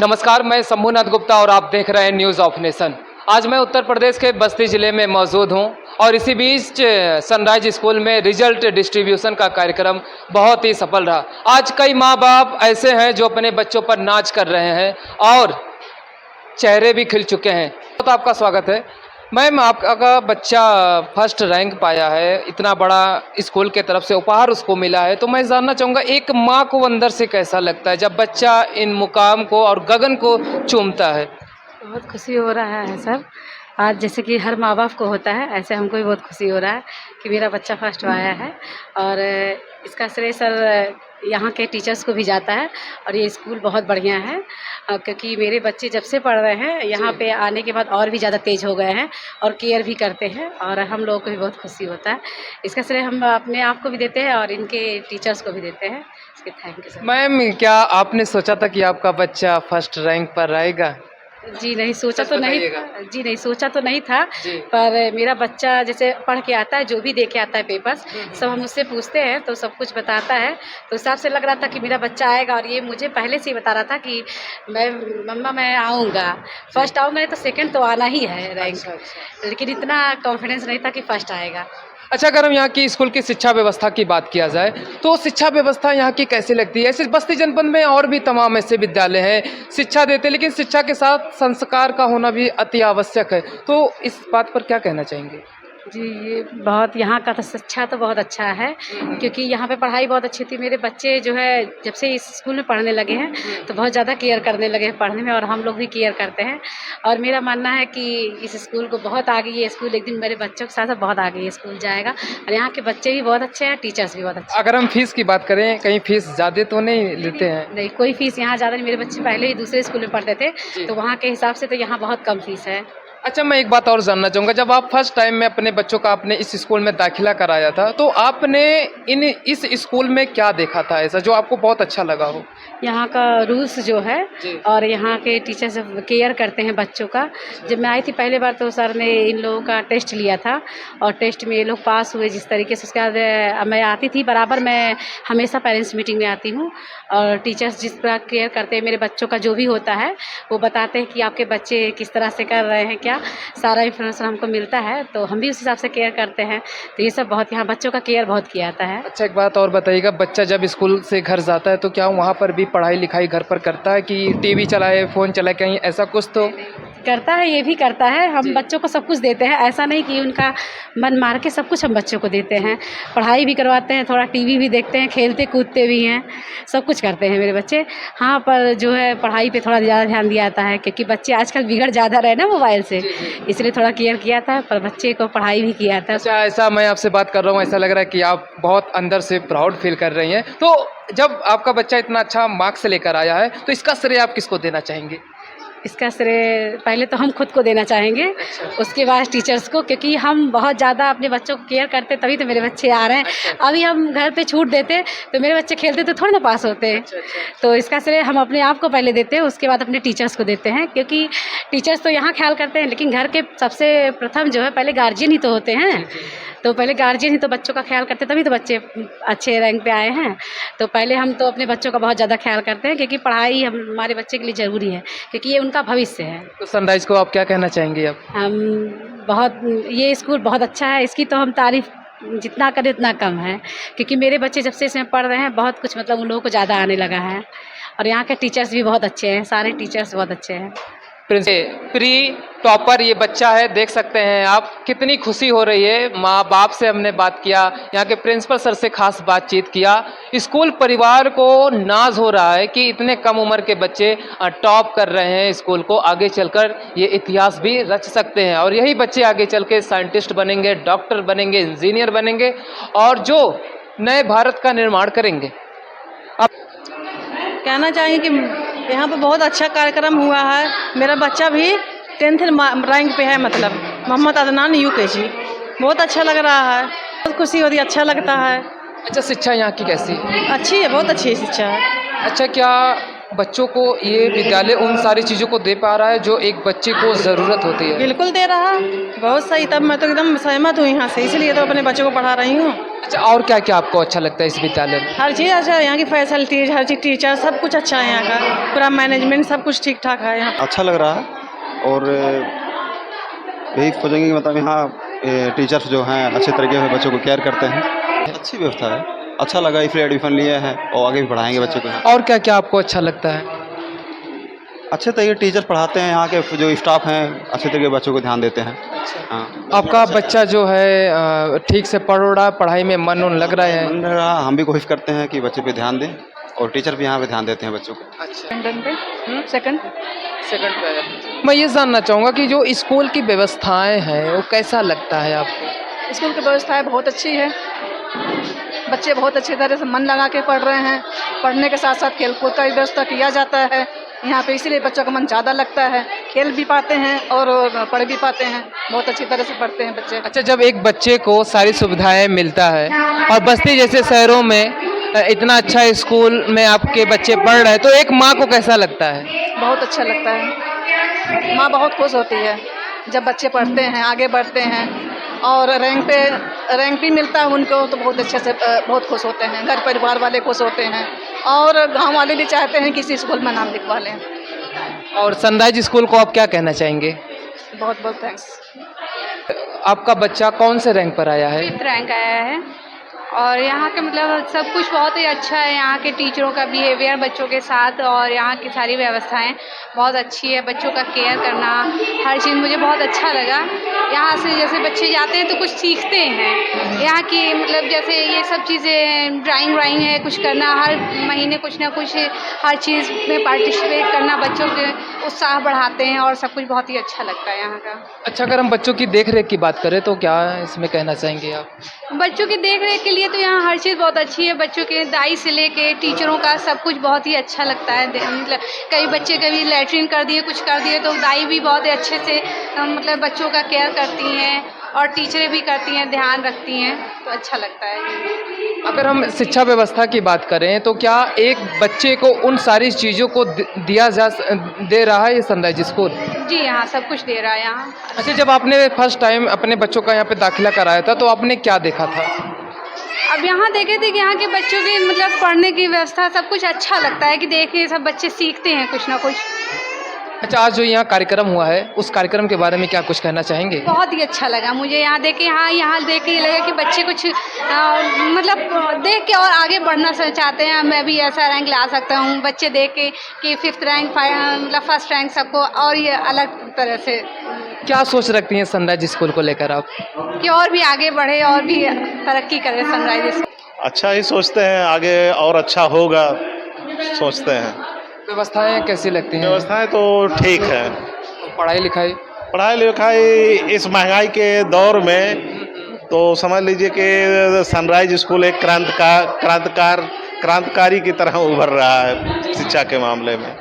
नमस्कार, मैं शंभुनाथ गुप्ता और आप देख रहे हैं न्यूज़ ऑफ नेशन। आज मैं उत्तर प्रदेश के बस्ती ज़िले में मौजूद हूं और इसी बीच सनराइज स्कूल में रिजल्ट डिस्ट्रीब्यूशन का कार्यक्रम बहुत ही सफल रहा। आज कई माँ बाप ऐसे हैं जो अपने बच्चों पर नाच कर रहे हैं और चेहरे भी खिल चुके हैं। तो आपका स्वागत है। मैम, आपका बच्चा फर्स्ट रैंक पाया है, इतना बड़ा स्कूल के तरफ से उपहार उसको मिला है, तो मैं जानना चाहूँगा एक माँ को अंदर से कैसा लगता है जब बच्चा इन मुकाम को और गगन को चूमता है? बहुत खुशी हो रहा है सर। आज जैसे कि हर माँ बाप को होता है, ऐसे हमको भी बहुत खुशी हो रहा है कि मेरा बच्चा फर्स्ट आया है। और इसका श्रेय सर यहाँ के टीचर्स को भी जाता है। और ये स्कूल बहुत बढ़िया है क्योंकि मेरे बच्चे जब से पढ़ रहे हैं यहाँ पे आने के बाद और भी ज़्यादा तेज़ हो गए हैं और केयर भी करते हैं और हम लोगों को भी बहुत खुशी होता है। इसका श्रेय हम अपने आप को भी देते हैं और इनके टीचर्स को भी देते हैं। इसके थैंक यू सर। मैम, क्या आपने सोचा था कि आपका बच्चा फर्स्ट रैंक पर आएगा? जी नहीं सोचा सच तो नहीं बताइएगा। जी नहीं सोचा तो नहीं था। जी। पर मेरा बच्चा जैसे पढ़ के आता है, जो भी दे के आता है पेपर्स, सब हम उससे पूछते हैं तो सब कुछ बताता है। तो हिसाब से लग रहा था कि मेरा बच्चा आएगा और ये मुझे पहले से ही बता रहा था कि मम्मा मैं आऊँगा, फर्स्ट आऊँगा, नहीं तो सेकंड तो आना ही है रैंक। अच्छा, अच्छा। लेकिन इतना कॉन्फिडेंस नहीं था कि फर्स्ट आएगा। अच्छा, अगर हम यहाँ की स्कूल की शिक्षा व्यवस्था की बात किया जाए तो शिक्षा व्यवस्था यहाँ की कैसी लगती है? ऐसे बस्ती जनपद में और भी तमाम ऐसे विद्यालय हैं, शिक्षा देते हैं, लेकिन शिक्षा के साथ संस्कार का होना भी अति आवश्यक है। तो इस बात पर क्या कहना चाहेंगे? जी, ये बहुत यहाँ का तो शिक्षा तो बहुत अच्छा है क्योंकि यहाँ पे पढ़ाई बहुत अच्छी थी। मेरे बच्चे जो है जब से इस स्कूल में पढ़ने लगे हैं तो बहुत ज़्यादा केयर करने लगे हैं पढ़ने में और हम लोग भी केयर करते हैं। और मेरा मानना है कि इस स्कूल को बहुत आगे ये स्कूल एक दिन मेरे बच्चों के साथ साथ बहुत आगे ये स्कूल जाएगा। और यहाँ के बच्चे भी बहुत अच्छे हैं, टीचर्स भी बहुत अच्छे हैं। अगर हम फीस की बात करें, कहीं फीस ज़्यादा तो नहीं लेते हैं? नहीं, कोई फीस यहाँ ज़्यादा नहीं। मेरे बच्चे पहले ही दूसरे स्कूल में पढ़ते थे जी। तो वहाँ के हिसाब से तो यहाँ बहुत कम फीस है। अच्छा, मैं एक बात और जानना चाहूँगा, जब आप फर्स्ट टाइम में अपने बच्चों का आपने इस स्कूल में दाखिला कराया था, तो आपने इस स्कूल में क्या देखा था ऐसा जो आपको बहुत अच्छा लगा हो? यहाँ का रूल्स जो है जी। और यहाँ के टीचर्स केयर करते हैं बच्चों का। जब मैं आई थी पहली बार तो सर ने इन लोगों का टेस्ट लिया था और टेस्ट में ये लोग पास हुए जिस तरीके से। उसके बाद मैं आती थी बराबर, मैं हमेशा पेरेंट्स मीटिंग में आती हूँ और टीचर्स जिस तरह केयर करते हैं मेरे बच्चों का जो भी होता है वो बताते हैं कि आपके बच्चे किस तरह से कर रहे हैं, क्या सारा इन्फॉर्मेशन हमको मिलता है तो हम भी उस हिसाब से केयर करते हैं। तो ये सब बहुत यहाँ बच्चों का केयर बहुत किया जाता है। अच्छा, एक बात और बताइएगा, बच्चा जब स्कूल से घर जाता है तो क्या वहाँ पर भी पढ़ाई लिखाई घर पर करता है कि टीवी चलाए, फ़ोन चलाए, कहीं ऐसा कुछ तो? करता है, ये भी करता है। हम जी। बच्चों को सब कुछ देते हैं, ऐसा नहीं कि उनका मन मार के सब कुछ हम बच्चों को देते हैं। पढ़ाई भी करवाते हैं, थोड़ा टीवी भी देखते हैं, खेलते कूदते भी हैं, सब कुछ करते हैं मेरे बच्चे। हाँ, पर जो है पढ़ाई पे थोड़ा ज़्यादा ध्यान दिया जाता है क्योंकि बच्चे आजकल बिगड़ ज़्यादा रहे ना मोबाइल से, इसलिए थोड़ा केयर किया था, पर बच्चे को पढ़ाई भी किया था। अच्छा, ऐसा मैं आपसे बात कर रहा हूँ, ऐसा लग रहा है कि आप बहुत अंदर से प्राउड फील कर रही हैं। तो जब आपका बच्चा इतना अच्छा मार्क्स लेकर आया है, तो इसका श्रेय आप किसको देना चाहेंगे? इसका श्रेय पहले तो हम खुद को देना चाहेंगे, उसके बाद टीचर्स को, क्योंकि हम बहुत ज़्यादा अपने बच्चों को केयर करते तभी तो मेरे बच्चे आ रहे हैं। अभी हम घर पे छूट देते तो मेरे बच्चे खेलते तो थोड़ी ना पास होते हैं। तो इसका श्रेय हम अपने आप को पहले देते हैं, उसके बाद अपने टीचर्स को देते हैं क्योंकि टीचर्स तो यहाँ ख्याल करते हैं लेकिन घर के सबसे प्रथम जो है पहले गार्जियन ही तो होते हैं। तो पहले गार्जियन ही तो बच्चों का ख्याल करते तभी तो बच्चे अच्छे रैंक पे आए हैं। तो पहले हम तो अपने बच्चों का बहुत ज़्यादा ख्याल करते हैं क्योंकि पढ़ाई हमारे बच्चे के लिए ज़रूरी है क्योंकि ये उनका भविष्य है। तो सनराइज़ को आप क्या कहना चाहेंगे अब? हम बहुत ये स्कूल बहुत अच्छा है, इसकी तो हम तारीफ़ जितना करें उतना कम है क्योंकि मेरे बच्चे जब से इसमें पढ़ रहे हैं बहुत कुछ मतलब उन लोगों को ज़्यादा आने लगा है। और यहाँ के टीचर्स भी बहुत अच्छे हैं, सारे टीचर्स बहुत अच्छे हैं। प्री टॉपर ये बच्चा है, देख सकते हैं आप, कितनी खुशी हो रही है। माँ बाप से हमने बात किया, यहाँ के प्रिंसिपल सर से खास बातचीत किया। स्कूल परिवार को नाज हो रहा है कि इतने कम उम्र के बच्चे टॉप कर रहे हैं स्कूल को, आगे चलकर ये इतिहास भी रच सकते हैं और यही बच्चे आगे चल के साइंटिस्ट बनेंगे, डॉक्टर बनेंगे, इंजीनियर बनेंगे और जो नए भारत का निर्माण करेंगे। कहना चाहेंगे कि यहाँ पर बहुत अच्छा कार्यक्रम हुआ है। मेरा बच्चा भी 10th रैंक पे है, मतलब मोहम्मद अदनान UKG। बहुत अच्छा लग रहा है, बहुत खुशी होती है, अच्छा लगता है। अच्छा, शिक्षा यहाँ की कैसी है? अच्छी है, बहुत अच्छी शिक्षा है। अच्छा, क्या बच्चों को ये विद्यालय उन सारी चीज़ों को दे पा रहा है जो एक बच्चे को ज़रूरत होती है? बिल्कुल दे रहा है, बहुत सही। तब मैं तो एकदम सहमत हूँ यहाँ से, इसलिए तो अपने बच्चों को पढ़ा रही हूँ। अच्छा, और क्या क्या आपको अच्छा लगता है इस विद्यालय में? हर चीज़ अच्छा है, यहाँ की फैसिलिटीज, हर चीज़, टीचर, सब कुछ अच्छा है यहाँ का, पूरा मैनेजमेंट सब कुछ ठीक ठाक है यहाँ। अच्छा लग रहा है और यही सोचेंगे कि मतलब यहाँ टीचर्स जो हैं अच्छे तरीके से बच्चों को केयर करते हैं। अच्छी व्यवस्था है, अच्छा लगा, इसलिए एडमिशन लिए हैं और आगे भी पढ़ाएंगे बच्चों को। और क्या क्या आपको अच्छा लगता है? अच्छे तरीके टीचर पढ़ाते हैं, यहाँ के जो स्टाफ हैं अच्छे तरीके से बच्चों को ध्यान देते हैं। हाँ, आपका बच्चा जो है ठीक से पढ़ रहा है, पढ़ाई में मन उन लग रहा है? मन रहा, हम भी कोशिश करते हैं कि बच्चे पे ध्यान दें और टीचर भी यहाँ पे ध्यान देते हैं बच्चों को। अच्छा, सेकंड सेकंड पे। मैं ये जानना चाहूँगा कि जो स्कूल की व्यवस्थाएं हैं वो कैसा लगता है आपको? स्कूल की व्यवस्थाएं बहुत अच्छी है, बच्चे बहुत अच्छी तरह से मन लगा के पढ़ रहे हैं। पढ़ने के साथ साथ खेलकूद का भी व्यवस्था किया जाता है यहाँ पे, इसीलिए बच्चों का मन ज़्यादा लगता है, खेल भी पाते हैं और पढ़ भी पाते हैं, बहुत अच्छी तरह से पढ़ते हैं बच्चे। अच्छा, जब एक बच्चे को सारी सुविधाएं मिलता है और बस्ती जैसे शहरों में इतना अच्छा स्कूल में आपके बच्चे पढ़ रहे हैं तो एक माँ को कैसा लगता है? बहुत अच्छा लगता है, माँ बहुत खुश होती है जब बच्चे पढ़ते हैं, आगे बढ़ते हैं और रैंक भी मिलता है उनको, तो बहुत अच्छे से बहुत खुश होते हैं। घर परिवार वाले खुश होते हैं और गांव वाले भी चाहते हैं कि इसी स्कूल में नाम लिखवा लें। और सनराइज स्कूल को आप क्या कहना चाहेंगे? बहुत बहुत थैंक्स। आपका बच्चा कौन से रैंक पर आया है? रैंक आया है और यहाँ के मतलब सब कुछ बहुत ही अच्छा है। यहाँ के टीचरों का बिहेवियर बच्चों के साथ और यहाँ की सारी व्यवस्थाएं बहुत अच्छी है। बच्चों का केयर करना, हर चीज़ मुझे बहुत अच्छा लगा। यहाँ से जैसे बच्चे जाते हैं तो कुछ सीखते हैं। यहाँ की मतलब जैसे ये सब चीज़ें, ड्राइंग वाइंग है, कुछ करना, हर महीने कुछ ना कुछ हर चीज़ में पार्टिसिपेट करना बच्चों के उत्साह बढ़ाते हैं और सब कुछ बहुत ही अच्छा लगता है यहाँ का। अच्छा, अगर हम बच्चों की देख रेख की बात करें तो क्या इसमें कहना चाहेंगे आप? बच्चों की देख रेख के लिए तो यहाँ हर चीज़ बहुत अच्छी है। बच्चों के दाई से लेके टीचरों का सब कुछ बहुत ही अच्छा लगता है। मतलब कई बच्चे कभी लैट्रिन कर दिए, कुछ कर दिए तो दाई भी बहुत ही अच्छे से मतलब बच्चों का केयर करती हैं और टीचरें भी करती हैं, ध्यान रखती हैं, तो अच्छा लगता है। अगर हम शिक्षा व्यवस्था की बात करें तो क्या एक बच्चे को उन सारी चीज़ों को दे रहा है ये सनराइज स्कूल? जी, यहाँ सब कुछ दे रहा है यहाँ। अच्छा, जब आपने फर्स्ट टाइम अपने बच्चों का यहाँ पे दाखिला कराया था तो आपने क्या देखा था? अब यहाँ देखे थे कि यहाँ के बच्चों की मतलब पढ़ने की व्यवस्था सब कुछ अच्छा लगता है कि देखिए सब बच्चे सीखते हैं कुछ ना कुछ। अच्छा, आज जो यहाँ कार्यक्रम हुआ है उस कार्यक्रम के बारे में क्या कुछ कहना चाहेंगे? बहुत ही अच्छा लगा मुझे यहाँ देख के। यहाँ देख के ये लगा कि बच्चे कुछ मतलब देख के और आगे बढ़ना चाहते हैं। मैं भी ऐसा रैंक ला सकता हूँ। बच्चे देख के कि 5th रैंक मतलब फर्स्ट रैंक सबको, और ये अलग तरह से। क्या सोच रखती हैं सनराइज स्कूल को लेकर आप? कि और भी आगे बढ़े और भी तरक्की करे सनराइज स्कूल। अच्छा ही सोचते हैं, आगे और अच्छा होगा सोचते हैं। व्यवस्थाएं कैसी लगती हैं? व्यवस्थाएं तो ठीक है। पढ़ाई लिखाई इस महंगाई के दौर में तो समझ लीजिए कि सनराइज स्कूल एक क्रांतिकारी की तरह उभर रहा है शिक्षा के मामले में।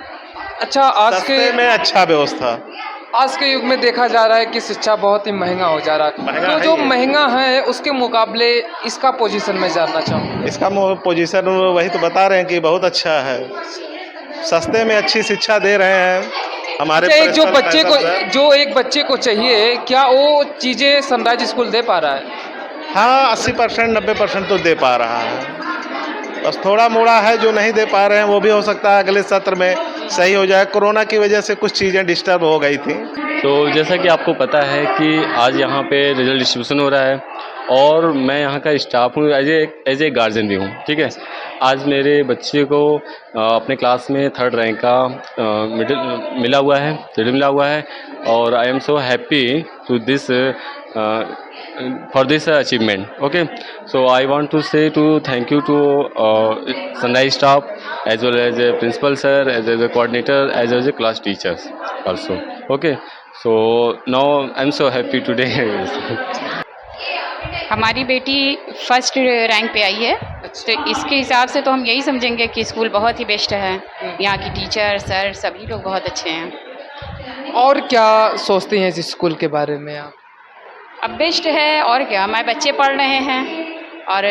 अच्छा, सस्ते में अच्छा व्यवस्था। आज के युग में देखा जा रहा है कि शिक्षा बहुत ही महंगा हो जा रहा है, महंगा तो है जो ये। महंगा है उसके मुकाबले इसका पोजीशन मैं जानना चाहूँ। इसका पोजीशन वही तो बता रहे हैं कि बहुत अच्छा है, सस्ते में अच्छी शिक्षा दे रहे हैं हमारे। अच्छा, एक बच्चे को चाहिए, क्या वो चीज़ें सनराइज स्कूल दे पा रहा है? हाँ, 80% 90% तो दे पा रहा है। बस थोड़ा मोड़ा है जो नहीं दे पा रहे हैं, वो भी हो सकता है अगले सत्र में सही हो जाए। कोरोना की वजह से कुछ चीज़ें डिस्टर्ब हो गई थी। तो जैसा कि आपको पता है कि आज यहाँ पे रिजल्ट डिस्ट्रीब्यूशन हो रहा है और मैं यहाँ का स्टाफ हूँ, एज ए गार्जियन भी हूँ, ठीक है। आज मेरे बच्चे को अपने क्लास में 3rd रैंक का मेडल मिला हुआ है और I am so happy to this for this achievement. Okay, so I want to say thank you to Sunrise staff as well as principal sir, as well as the coordinator, as well as the class teachers also. Okay, so now I'm so happy today. हमारी बेटी first rank पे आई है, तो इसके हिसाब से तो हम यही समझेंगे कि स्कूल बहुत ही बेस्ट है। यहाँ की टीचर सर सभी लोग बहुत अच्छे हैं। और क्या सोचते हैं इस स्कूल के बारे में आप? अब बेस्ट है और क्या, हमारे बच्चे पढ़ रहे हैं और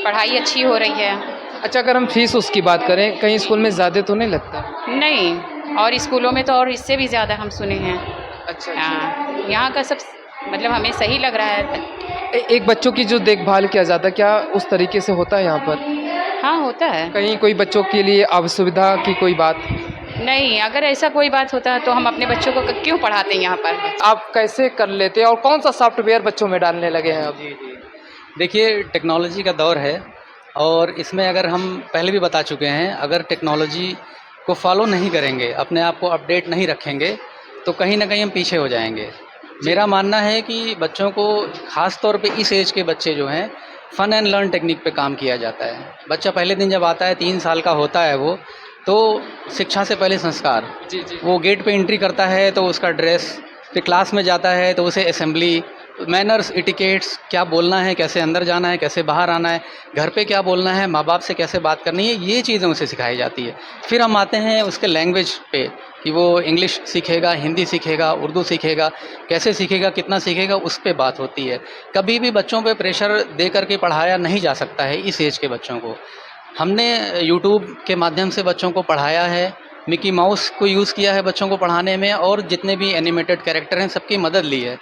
पढ़ाई अच्छी हो रही है। अच्छा, अगर हम फीस उसकी बात करें, कहीं स्कूल में ज़्यादा तो नहीं लगता? नहीं, और स्कूलों में तो और इससे भी ज़्यादा हम सुने हैं। अच्छा। हाँ, यहाँ का सब मतलब हमें सही लग रहा है। एक बच्चों की जो देखभाल किया जाता है, क्या उस तरीके से होता है यहाँ पर? हाँ, होता है। कहीं कोई बच्चों के लिए असुविधा की कोई बात? नहीं, अगर ऐसा कोई बात होता है तो हम अपने बच्चों को क्यों पढ़ाते हैं यहाँ पर? आप कैसे कर लेते हैं और कौन सा सॉफ्टवेयर बच्चों में डालने लगे हैं अब? देखिए, टेक्नोलॉजी का दौर है और इसमें अगर हम पहले भी बता चुके हैं, अगर टेक्नोलॉजी को फॉलो नहीं करेंगे, अपने आप को अपडेट नहीं रखेंगे, तो कहीं ना कहीं हम पीछे हो जाएंगे। मेरा मानना है कि बच्चों को ख़ास तौर पे इस एज के बच्चे जो हैं, फ़न एंड लर्न टेक्निक पे काम किया जाता है। बच्चा पहले दिन जब आता है, 3 साल का होता है वो, तो शिक्षा से पहले संस्कार। जी जी। वो गेट पे एंट्री करता है तो उसका ड्रेस, फिर क्लास में जाता है तो उसे असेंबली, मैनर्स, इटिकेट्स, क्या बोलना है, कैसे अंदर जाना है, कैसे बाहर आना है, घर पे क्या बोलना है, माँ बाप से कैसे बात करनी है, ये चीज़ें उसे सिखाई जाती है। फिर हम आते हैं उसके लैंग्वेज पे कि वो इंग्लिश सीखेगा, हिंदी सीखेगा, उर्दू सीखेगा, कैसे सीखेगा, कितना सीखेगा, उस पे बात होती है। कभी भी बच्चों पे प्रेशर दे करके पढ़ाया नहीं जा सकता है इस एज के बच्चों को। हमने यूट्यूब के माध्यम से बच्चों को पढ़ाया है, मिकी माउस को यूज़ किया है बच्चों को पढ़ाने में, और जितने भी एनिमेटेड कैरेक्टर हैं सबकी मदद ली है।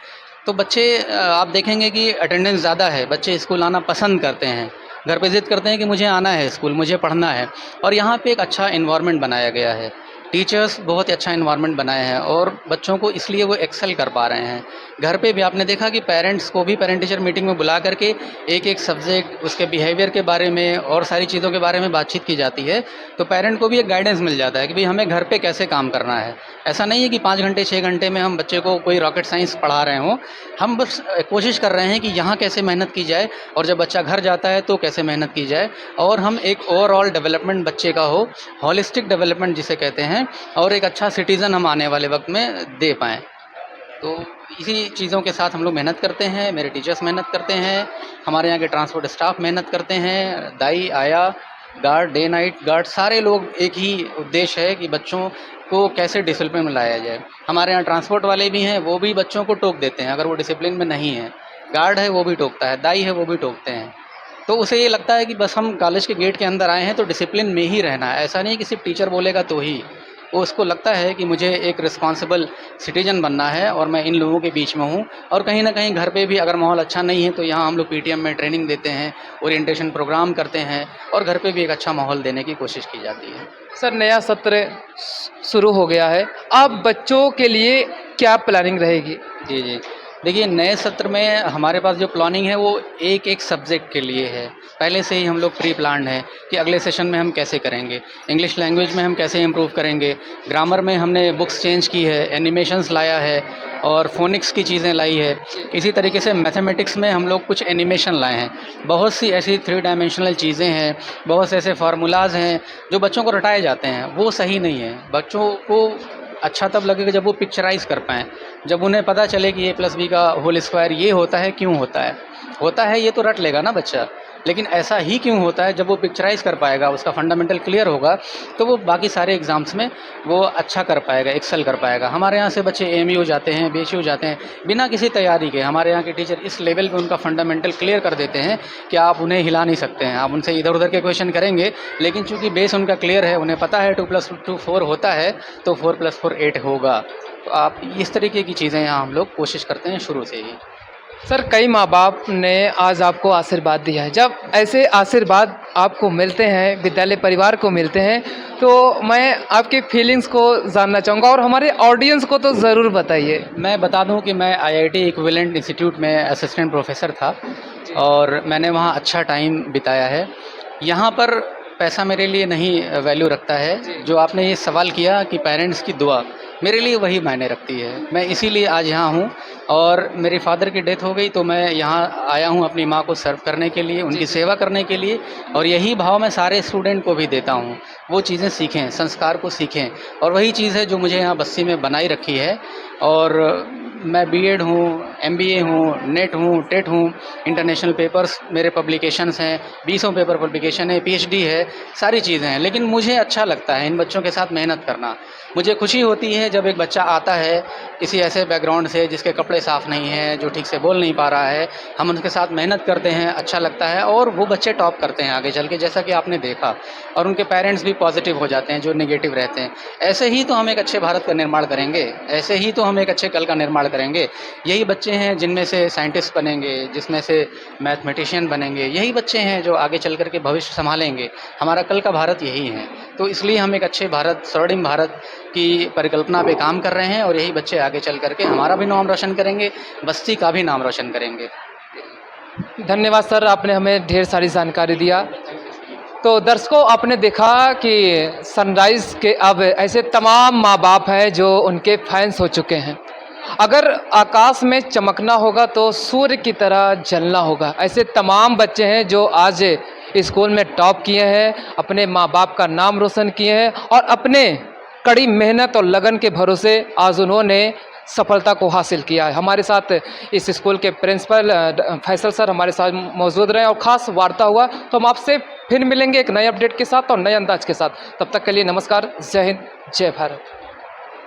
तो बच्चे आप देखेंगे कि अटेंडेंस ज़्यादा है, बच्चे स्कूल आना पसंद करते हैं, घर पे ज़िद करते हैं कि मुझे आना है स्कूल, मुझे पढ़ना है। और यहाँ पे एक अच्छा इन्वायरमेंट बनाया गया है, टीचर्स बहुत ही अच्छा इन्वायरमेंट बनाए हैं और बच्चों को इसलिए वो एक्सेल कर पा रहे हैं। घर पे भी आपने देखा कि पेरेंट्स को भी पेरेंट टीचर मीटिंग में बुला करके एक एक सब्जेक्ट, उसके बिहेवियर के बारे में और सारी चीज़ों के बारे में बातचीत की जाती है। तो पेरेंट को भी एक गाइडेंस मिल जाता है कि भाई हमें घर पे कैसे काम करना है। ऐसा नहीं है कि 5 घंटे 6 घंटे में हम बच्चे को कोई रॉकेट साइंस पढ़ा रहे हों, हम बस कोशिश कर रहे हैं कि यहाँ कैसे मेहनत की जाए और जब बच्चा घर जाता है तो कैसे मेहनत की जाए, और हम एक ओवरऑल डेवलपमेंट बच्चे का हो, हॉलिस्टिक डेवलपमेंट जिसे कहते हैं, और एक अच्छा सिटीज़न हम आने वाले वक्त में दे पाएँ। तो इसी चीज़ों के साथ हम लोग मेहनत करते हैं, मेरे टीचर्स मेहनत करते हैं, हमारे यहाँ के ट्रांसपोर्ट स्टाफ मेहनत करते हैं, दाई, आया, गार्ड, डे नाइट गार्ड, सारे लोग, एक ही उद्देश्य है कि बच्चों को कैसे डिसिप्लिन में लाया जाए। हमारे यहाँ ट्रांसपोर्ट वाले भी हैं, वो भी बच्चों को टोक देते हैं अगर वो डिसिप्लिन में नहीं है। गार्ड है वो भी टोकता है, दाई है वो भी टोकते हैं। तो उसे ये लगता है कि बस हम कॉलेज के गेट के अंदर आए हैं तो डिसिप्लिन में ही रहना है। ऐसा नहीं कि सिर्फ टीचर बोलेगा तो ही, वो उसको लगता है कि मुझे एक रिस्पॉन्सिबल सिटीजन बनना है और मैं इन लोगों के बीच में हूँ। और कहीं ना कहीं घर पे भी अगर माहौल अच्छा नहीं है तो यहाँ हम लोग पीटीएम में ट्रेनिंग देते हैं, ओरिएंटेशन प्रोग्राम करते हैं और घर पे भी एक अच्छा माहौल देने की कोशिश की जाती है। सर, नया सत्र शुरू हो गया है, अब बच्चों के लिए क्या प्लानिंग रहेगी? जी जी, देखिए, नए सत्र में हमारे पास जो प्लानिंग है वो एक एक सब्जेक्ट के लिए है। पहले से ही हम लोग प्री प्लान्ड है कि अगले सेशन में हम कैसे करेंगे, इंग्लिश लैंग्वेज में हम कैसे इम्प्रूव करेंगे, ग्रामर में हमने बुक्स चेंज की है, एनिमेशंस लाया है और फोनिक्स की चीज़ें लाई है। इसी तरीके से मैथमेटिक्स में हम लोग कुछ एनिमेशन लाए हैं। बहुत सी ऐसी 3 डायमेंशनल चीज़ें हैं, बहुत से ऐसे फार्मूलाज हैं जो बच्चों को रटाए जाते हैं, वो सही नहीं है। बच्चों को अच्छा तब लगेगा जब वो पिक्चराइज कर पाएँ, जब उन्हें पता चले कि a+b का होल स्क्वायर ये होता है, क्यों होता है ये तो रट लेगा ना बच्चा, लेकिन ऐसा ही क्यों होता है, जब वो पिक्चराइज कर पाएगा, उसका फंडामेंटल क्लियर होगा, तो वो बाकी सारे एग्ज़ाम्स में वो अच्छा कर पाएगा, एक्सेल कर पाएगा। हमारे यहाँ से बच्चे AMU जाते हैं, BHU जाते हैं बिना किसी तैयारी के। हमारे यहाँ के टीचर इस लेवल पे उनका फंडामेंटल क्लियर कर देते हैं कि आप उन्हें हिला नहीं सकते हैं। आप उनसे इधर उधर के क्वेश्चन करेंगे, लेकिन चूँकि बेस उनका क्लियर है, उन्हें पता है 2 + 2 4 होता है, तो 4 + 4 8 होगा। तो आप इस तरीके की चीज़ें यहाँ हम लोग कोशिश करते हैं शुरू से ही। सर, कई माँ बाप ने आज आपको आशीर्वाद दिया है, जब ऐसे आशीर्वाद आपको मिलते हैं, विद्यालय परिवार को मिलते हैं, तो मैं आपकी फीलिंग्स को जानना चाहूँगा और हमारे ऑडियंस को तो ज़रूर बताइए। मैं बता दूं कि मैं IIT इक्विवेलेंट इंस्टीट्यूट में असिस्टेंट प्रोफेसर था और मैंने वहाँ अच्छा टाइम बिताया है। यहाँ पर पैसा मेरे लिए नहीं वैल्यू रखता है। जो आपने ये सवाल किया कि पेरेंट्स की दुआ, मेरे लिए वही मायने रखती है। मैं इसीलिए आज यहाँ हूँ और मेरे फादर की डेथ हो गई तो मैं यहाँ आया हूँ अपनी माँ को सर्व करने के लिए, उनकी सेवा करने के लिए, और यही भाव मैं सारे स्टूडेंट को भी देता हूँ। वो चीज़ें सीखें, संस्कार को सीखें, और वही चीज़ है जो मुझे यहाँ बस्ती में बनाई रखी है। और मैं B.Ed हूँ, MBA हूँ, नेट हूँ, टेट हूँ, इंटरनेशनल पेपर्स मेरे पब्लिकेशंस हैं, 20 पेपर पब्लिकेशन है, PhD है, सारी चीज़ें हैं। लेकिन मुझे अच्छा लगता है इन बच्चों के साथ मेहनत करना। मुझे खुशी होती है जब एक बच्चा आता है किसी ऐसे बैकग्राउंड से जिसके कपड़े साफ़ नहीं हैं, जो ठीक से बोल नहीं पा रहा है, हम उनके साथ मेहनत करते हैं, अच्छा लगता है और वो बच्चे टॉप करते हैं आगे चल के, जैसा कि आपने देखा, और उनके पेरेंट्स भी पॉजिटिव हो जाते हैं जो नेगेटिव रहते हैं। ऐसे ही तो हम एक अच्छे भारत का निर्माण करेंगे, ऐसे ही तो हम एक अच्छे कल का निर्माण करेंगे। यही बच्चे हैं जिनमें से साइंटिस्ट बनेंगे, जिसमें से मैथमेटिशियन बनेंगे, यही बच्चे हैं जो आगे चल कर के भविष्य संभालेंगे। हमारा कल का भारत यही है, तो इसलिए हम एक अच्छे भारत, स्वर्णिम भारत की परिकल्पना पे काम कर रहे हैं और यही बच्चे आगे चल करके हमारा भी नाम रोशन करेंगे, बस्ती का भी नाम रोशन करेंगे। धन्यवाद सर, आपने हमें ढेर सारी जानकारी दिया। तो दर्शकों, आपने देखा कि सनराइज़ के अब ऐसे तमाम माँ बाप हैं जो उनके फैंस हो चुके हैं। अगर आकाश में चमकना होगा तो सूर्य की तरह जलना होगा। ऐसे तमाम बच्चे हैं जो आज स्कूल में टॉप किए हैं, अपने माँ बाप का नाम रोशन किए हैं और अपने कड़ी मेहनत और लगन के भरोसे आज उन्होंने सफलता को हासिल किया है। हमारे साथ इस स्कूल के प्रिंसिपल फैसल सर हमारे साथ मौजूद रहे और ख़ास वार्ता हुआ। तो हम आपसे फिर मिलेंगे एक नए अपडेट के साथ और नए अंदाज के साथ। तब तक के लिए नमस्कार, जय हिंद, जय भारत।